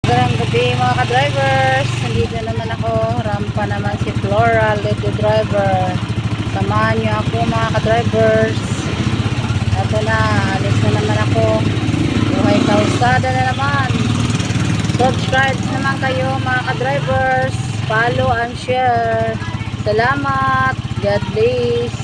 Magandang gabi mga ka-drivers. Nandito naman ako. Rampa naman si Flora, little driver. Samahan niyo ako mga ka-drivers. Ito na, alis na naman ako. Buhay kalsada na naman. Subscribe naman kayo mga ka-drivers. Follow and share. Salamat. God bless.